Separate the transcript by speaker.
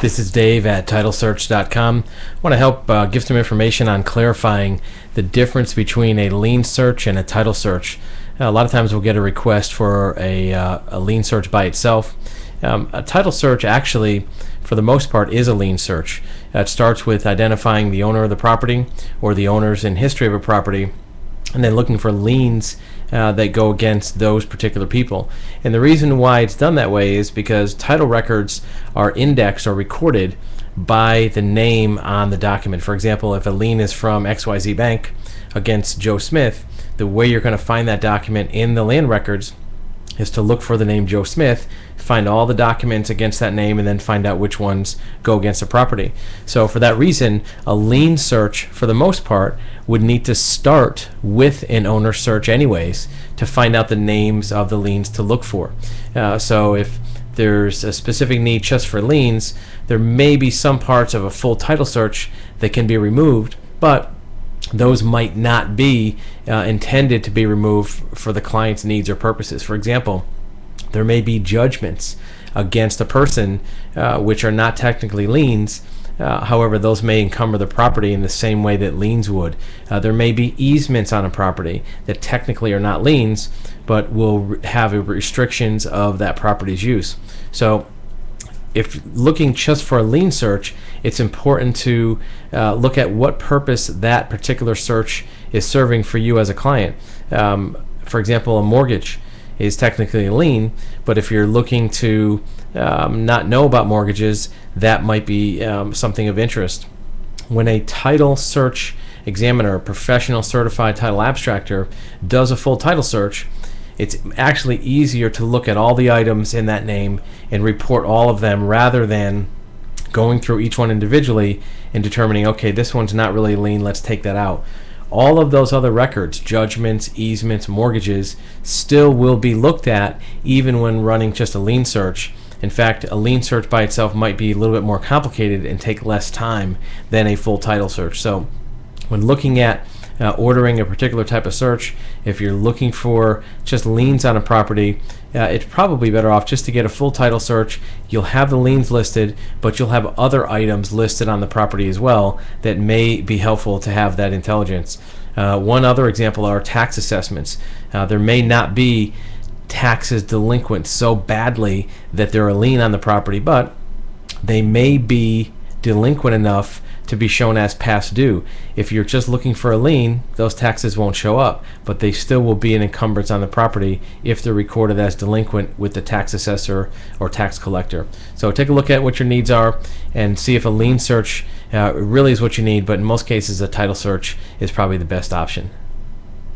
Speaker 1: This is Dave at TitleSearch.com. I want to help give some information on clarifying the difference between a lien search and a title search. A lot of times we'll get a request for a lien search by itself. A title search actually, for the most part, is a lien search. It starts with identifying the owner of the property or the owners in history of a property, and then looking for liens that go against those particular people. And the reason why it's done that way is because title records are indexed or recorded by the name on the document. For example, if a lien is from XYZ Bank against Joe Smith, the way you're going to find that document in the land records is to look for the name Joe Smith, find all the documents against that name, and then find out which ones go against the property. So for that reason, a lien search, for the most part, would need to start with an owner search anyways to find out the names of the liens to look for. So if there's a specific need just for liens, there may be some parts of a full title search that can be removed, but those might not be intended to be removed for the client's needs or purposes. For example, there may be judgments against a person which are not technically liens. However, those may encumber the property in the same way that liens would. There may be easements on a property that technically are not liens, but will have restrictions of that property's use. So if looking just for a lien search, it's important to look at what purpose that particular search is serving for you as a client. For example, a mortgage is technically a lien, but if you're looking to not know about mortgages, that might be something of interest. When a title search examiner, a professional certified title abstractor, does a full title search, it's actually easier to look at all the items in that name and report all of them rather than going through each one individually and determining, okay, this one's not really a lien, let's take that out. All of those other records, judgments, easements, mortgages, still will be looked at even when running just a lien search. In fact, a lien search by itself might be a little bit more complicated and take less time than a full title search. So when looking at ordering a particular type of search, if you're looking for just liens on a property, it's probably better off just to get a full title search. You'll have the liens listed, but you'll have other items listed on the property as well that may be helpful to have that intelligence. One other example are tax assessments. There may not be taxes delinquent so badly that they're a lien on the property, but they may be delinquent enough to be shown as past due. If you're just looking for a lien, those taxes won't show up, but they still will be an encumbrance on the property if they're recorded as delinquent with the tax assessor or tax collector. So take a look at what your needs are and see if a lien search really is what you need, but in most cases a title search is probably the best option.